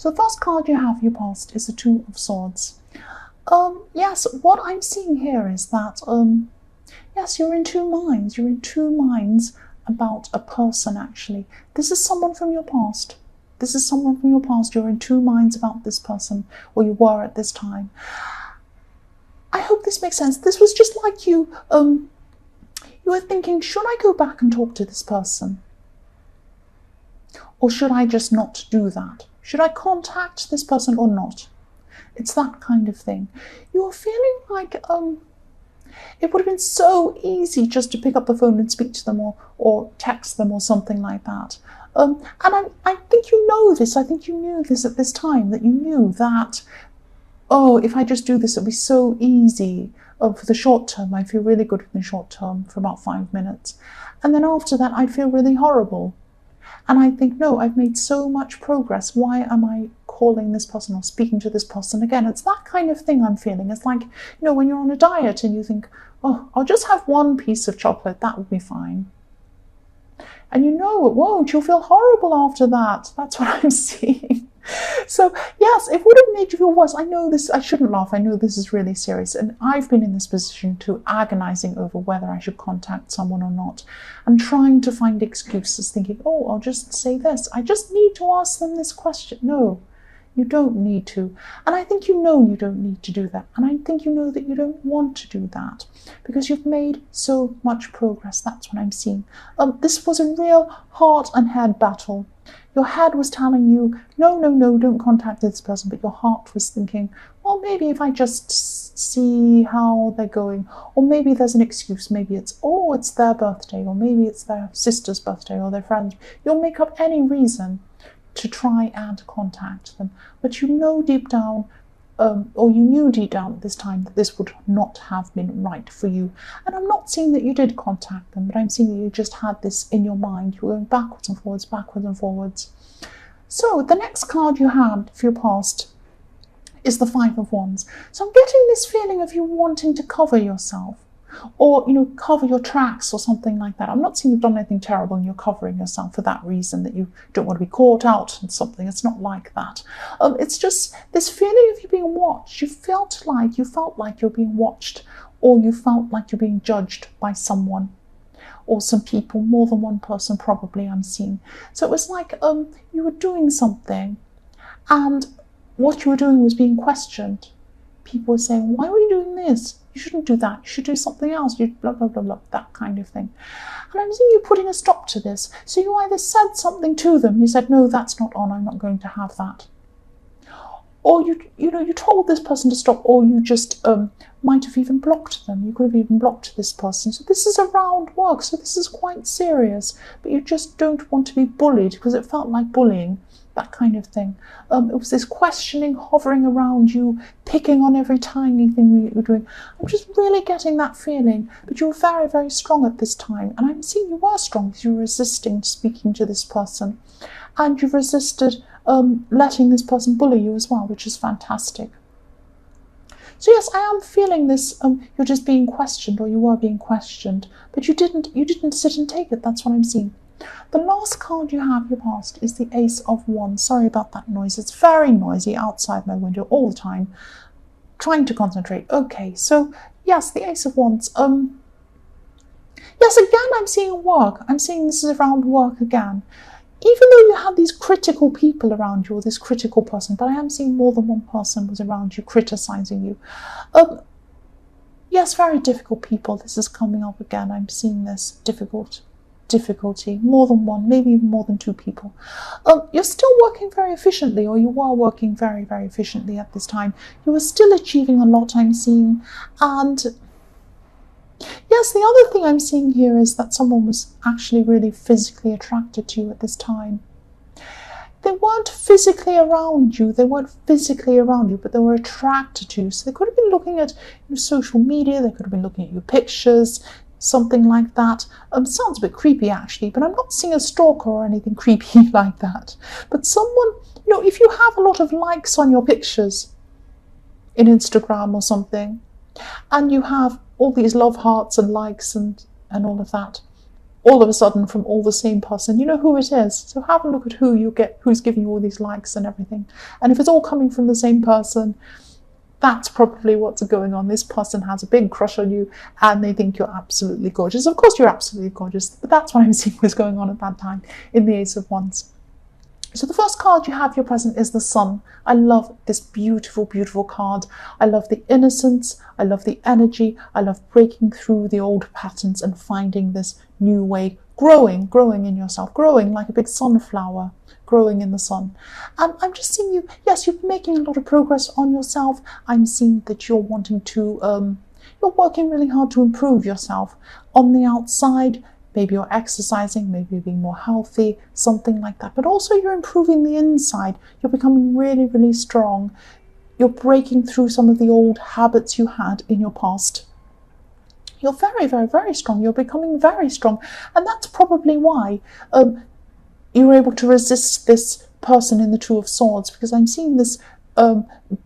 So the first card you have for your past is the Two of Swords. Yes, what I'm seeing here is that, yes, you're in two minds. You're in two minds about a person, actually. This is someone from your past. This is someone from your past. You're in two minds about this person, or you were at this time. I hope this makes sense. This was just like you were thinking, should I go back and talk to this person? Or should I just not do that? Should I contact this person or not? It's that kind of thing. You're feeling like it would have been so easy just to pick up the phone and speak to them or text them or something like that. And I think you know this. I think you knew this at this time, that you knew that, oh, if I just do this, it'll be so easy. For the short term, I feel really good in the short term for about 5 minutes. And then after that, I'd feel really horrible. And I think, no, I've made so much progress. Why am I calling this person or speaking to this person again? It's that kind of thing I'm feeling. It's like, when you're on a diet and you think, oh, I'll just have one piece of chocolate, that would be fine. And it won't. You'll feel horrible after that. That's what I'm seeing. So, yes, it would have made you feel worse. I know this, I shouldn't laugh. I know this is really serious. And I've been in this position too, agonizing over whether I should contact someone or not. And trying to find excuses, thinking, oh, I'll just say this. I just need to ask them this question. No, you don't need to. And I think you don't need to do that. And I think you know that you don't want to do that because you've made so much progress. That's what I'm seeing. This was a real heart and head battle. Your head was telling you, no, don't contact this person. But your heart was thinking, well, maybe if I just see how they're going. Or maybe there's an excuse. Maybe it's their birthday. Or maybe it's their sister's birthday or their friend's. You'll make up any reason to try and contact them. But you know deep down, or you knew deep down at this time that this would not have been right for you. And I'm not saying that you did contact them, but I'm saying that you just had this in your mind. You were going backwards and forwards. So the next card you had for your past is the Five of Wands. So I'm getting this feeling of you wanting to cover yourself, or cover your tracks or something like that. I'm not saying you've done anything terrible and you're covering yourself for that reason, that you don't want to be caught out and something. It's not like that. It's just this feeling of you being watched. You felt like you're being watched, or you felt like you're being judged by someone or some people, more than one person probably, I'm seeing. So it was like you were doing something and what you were doing was being questioned. People were saying, why were you doing this? You shouldn't do that. You should do something else. You blah, blah, blah, blah, that kind of thing. And I'm seeing you putting a stop to this. So you either said something to them. You said, no, that's not on. I'm not going to have that. Or you told this person to stop, or you just might have even blocked them. You could have even blocked this person. So this is around work. So this is quite serious. But you just don't want to be bullied because it felt like bullying. That kind of thing. It was this questioning hovering around you, picking on every tiny thing you were doing. I'm just really getting that feeling. But you were very, very strong at this time. And I'm seeing you were strong because you were resisting speaking to this person. And you've resisted letting this person bully you as well, which is fantastic. So yes, I am feeling this, you're just being questioned, or you were being questioned. But you didn't sit and take it. That's what I'm seeing. The last card you have your past is the Ace of Wands. Sorry about that noise. It's very noisy outside my window all the time. Trying to concentrate. Okay, so yes, the Ace of Wands. Yes, again, I'm seeing work. I'm seeing this is around work again. Even though you have these critical people around you, or this critical person, but I am seeing more than one person was around you criticizing you. Yes, very difficult people. This is coming up again. I'm seeing this difficulty, more than one, maybe even more than two people. You're still working very efficiently, or you were working very, very efficiently at this time. You were still achieving a lot, I'm seeing. And yes, the other thing I'm seeing here is that someone was actually really physically attracted to you at this time. They weren't physically around you, but they were attracted to you. So they could have been looking at your social media, they could have been looking at your pictures, something like that. Sounds a bit creepy actually, but I'm not seeing a stalker or anything creepy like that. But someone, if you have a lot of likes on your pictures in Instagram or something, and you have all these love hearts and likes and all of that, all of a sudden from all the same person. You know who it is. So have a look at who's giving you all these likes and everything. And if it's all coming from the same person, that's probably what's going on. This person has a big crush on you and they think you're absolutely gorgeous. Of course, you're absolutely gorgeous, but that's what I'm seeing was going on at that time in the Ace of Wands. So the first card you have your present is the Sun. I love this beautiful, beautiful card. I love the innocence. I love the energy. I love breaking through the old patterns and finding this new way, growing in yourself, growing like a big sunflower, growing in the sun. And I'm just seeing you, yes, you're making a lot of progress on yourself. I'm seeing that you're wanting to, you're working really hard to improve yourself on the outside. Maybe you're exercising, maybe you're being more healthy, something like that. But also you're improving the inside. You're becoming really, really strong. You're breaking through some of the old habits you had in your past. You're very, very, very strong. You're becoming very strong. And that's probably why you were able to resist this person in the Two of Swords, because I'm seeing this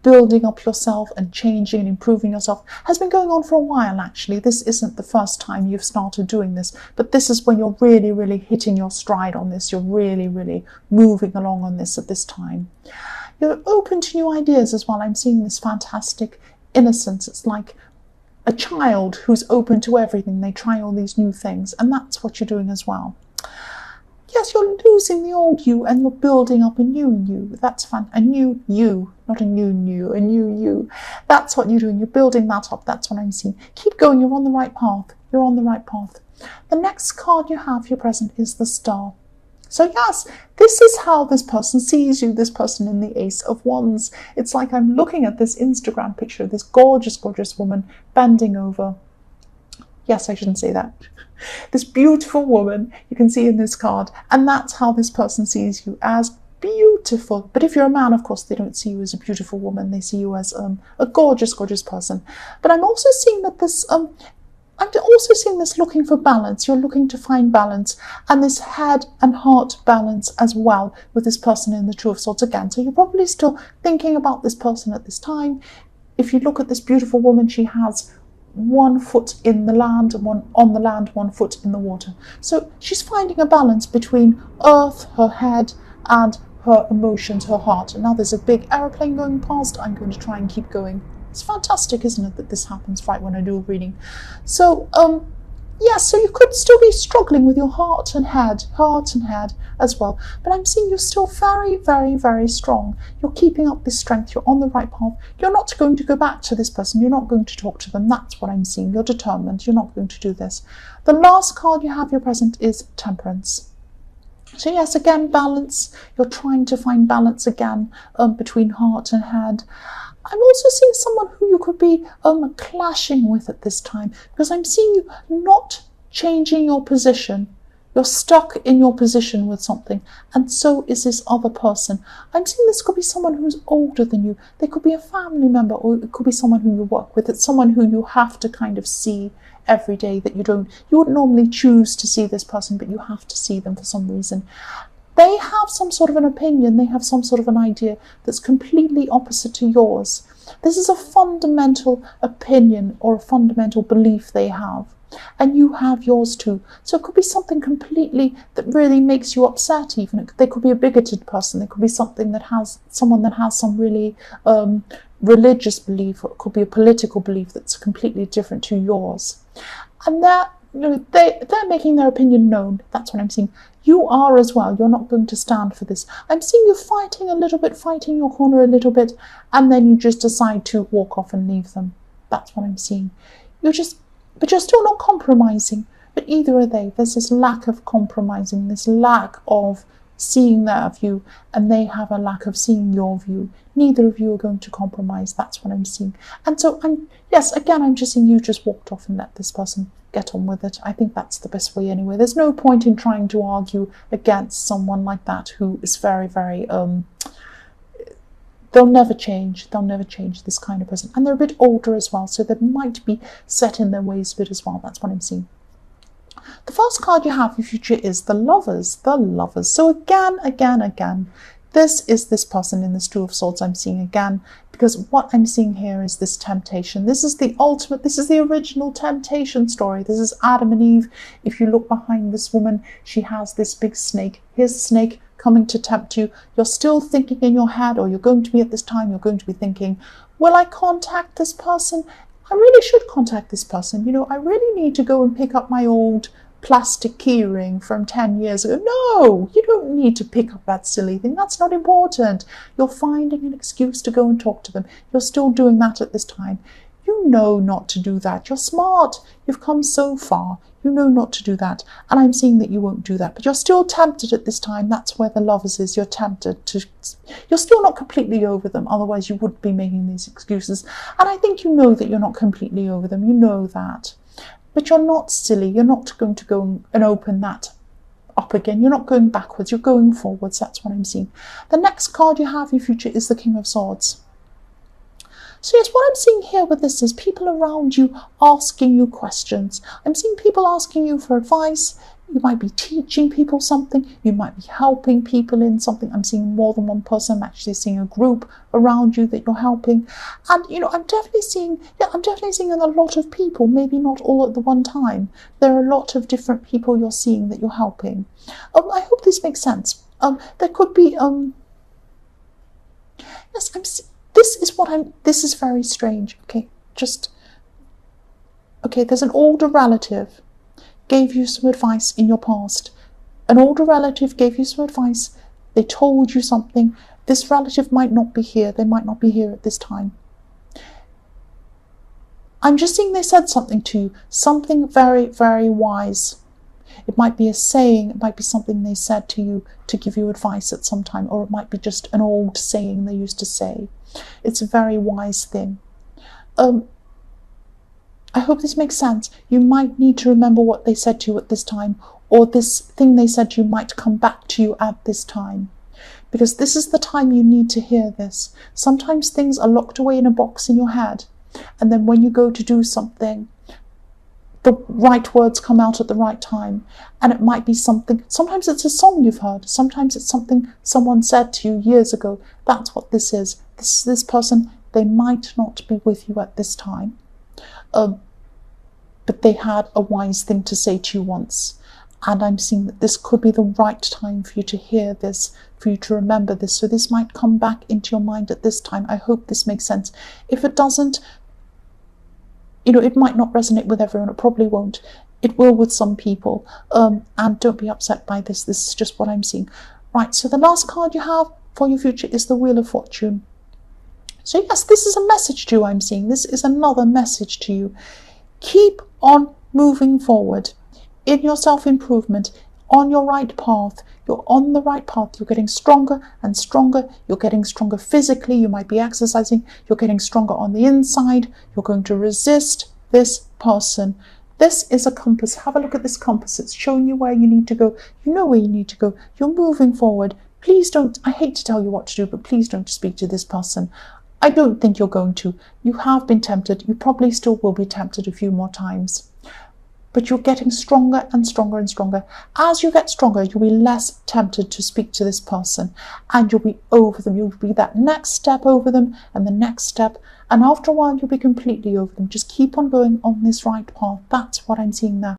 building up yourself and changing and improving yourself has been going on for a while, actually. This isn't the first time you've started doing this, but this is when you're really, really hitting your stride on this. You're really, really moving along on this at this time. You're open to new ideas as well. I'm seeing this fantastic innocence. It's like a child who's open to everything. They try all these new things, and that's what you're doing as well. Yes, you're losing the old you and you're building up a new you. That's fun. A new you, not a new you. That's what you're doing. You're building that up. That's what I'm seeing. Keep going. You're on the right path. You're on the right path. The next card you have your present is the Star. So yes, this is how this person sees you, this person in the Ace of Wands. It's like I'm looking at this Instagram picture of this gorgeous, gorgeous woman bending over. Yes, I shouldn't say that. This beautiful woman you can see in this card, and that's how this person sees you, as beautiful. But if you're a man, of course, they don't see you as a beautiful woman. They see you as a gorgeous, gorgeous person. But I'm also seeing that this, I'm also seeing this looking for balance. You're looking to find balance, and this head and heart balance as well with this person in the Two of Swords again. So you're probably still thinking about this person at this time. If you look at this beautiful woman, she has one foot in the land, one on the land, 1 foot in the water. So she's finding a balance between earth, her head, and her emotions, her heart. And now there's a big aeroplane going past. I'm going to try and keep going. It's fantastic, isn't it, that this happens right when I do a reading. So, yes, so you could still be struggling with your heart and head as well. But I'm seeing you're still very, very, very strong. You're keeping up this strength. You're on the right path. You're not going to go back to this person. You're not going to talk to them. That's what I'm seeing. You're determined. You're not going to do this. The last card you have your present is Temperance. So yes, again, balance. You're trying to find balance again between heart and head. I'm also seeing someone who you could be clashing with at this time, because I'm seeing you not changing your position. You're stuck in your position with something, and so is this other person. I'm seeing this could be someone who's older than you. They could be a family member, or it could be someone who you work with. It's someone who you have to kind of see every day, that you wouldn't normally choose to see this person, but you have to see them for some reason. They have some sort of an opinion, they have some sort of an idea that's completely opposite to yours. This is a fundamental opinion or a fundamental belief they have, and you have yours too. So it could be something completely that really makes you upset even. They could be a bigoted person, they could be someone that has some really religious belief, or it could be a political belief that's completely different to yours. And they're making their opinion known. That's what I'm seeing. You are as well. You're not going to stand for this. I'm seeing you fighting your corner a little bit, and then you just decide to walk off and leave them. That's what I'm seeing. But you're still not compromising. But either are they. There's this lack of compromising, this lack of seeing their view, and they have a lack of seeing your view. Neither of you are going to compromise. That's what I'm seeing. And so I'm just seeing you just walked off and let this person get on with it. I think that's the best way anyway. There's no point in trying to argue against someone like that who is very, very they'll never change. They'll never change, this kind of person. And they're a bit older as well, so they might be set in their ways a bit as well. That's what I'm seeing. The first card you have for future is the Lovers. The Lovers. So again, This is this person in this Two of Swords I'm seeing again, because what I'm seeing here is this temptation. This is the ultimate, this is the original temptation story. This is Adam and Eve. If you look behind this woman, she has this big snake. Here's a snake coming to tempt you. You're still thinking in your head, or you're going to be at this time, you're going to be thinking, will I contact this person? I really should contact this person. You know, I really need to go and pick up my old plastic keyring from 10 years ago. No, you don't need to pick up that silly thing. That's not important. You're finding an excuse to go and talk to them. You're still doing that at this time. You know not to do that. You're smart. You've come so far. You know not to do that. And I'm seeing that you won't do that. But you're still tempted at this time. That's where the Lovers is. You're tempted to... You're still not completely over them. Otherwise, you wouldn't be making these excuses. And I think you know that you're not completely over them. You know that. But you're not silly. You're not going to go and open that up again. You're not going backwards. You're going forwards. That's what I'm seeing. The next card you have in your future is the King of Swords. So yes, what I'm seeing here with this is people around you asking you questions. I'm seeing people asking you for advice. You might be teaching people something. You might be helping people in something. I'm seeing more than one person. I'm actually seeing a group around you that you're helping. And, you know, I'm definitely seeing a lot of people, maybe not all at the one time. There are a lot of different people you're seeing that you're helping. I hope this makes sense. There could be, yes, this is very strange. Okay, there's an older relative gave you some advice in your past. An older relative gave you some advice. They told you something. This relative might not be here. They might not be here at this time. I'm just seeing they said something to you. Something very, very wise. It might be a saying. It might be something they said to you to give you advice at some time. Or it might be just an old saying they used to say. It's a very wise thing. I hope this makes sense. You might need to remember what they said to you at this time, or this thing they said to you might come back to you at this time. Because this is the time you need to hear this. Sometimes things are locked away in a box in your head, and then when you go to do something, the right words come out at the right time. And it might be something, sometimes it's a song you've heard, sometimes it's something someone said to you years ago. That's what this is. This person, they might not be with you at this time. But they had a wise thing to say to you once. And I'm seeing that this could be the right time for you to hear this, for you to remember this. So this might come back into your mind at this time. I hope this makes sense. If it doesn't, you know, it might not resonate with everyone. It probably won't. It will with some people. And don't be upset by this. This is just what I'm seeing. Right, so the last card you have for your future is the Wheel of Fortune. So yes, this is a message to you I'm seeing. This is another message to you. Keep on moving forward in your self-improvement, on your right path. You're on the right path. You're getting stronger and stronger. You're getting stronger physically. You might be exercising. You're getting stronger on the inside. You're going to resist this person. This is a compass. Have a look at this compass. It's showing you where you need to go. You know where you need to go. You're moving forward. Please don't, I hate to tell you what to do, but please don't speak to this person. I don't think you're going to. You have been tempted. You probably still will be tempted a few more times. But you're getting stronger and stronger and stronger. As you get stronger, you'll be less tempted to speak to this person. And you'll be over them. You'll be that next step over them and the next step. And after a while, you'll be completely over them. Just keep on going on this right path. That's what I'm seeing there.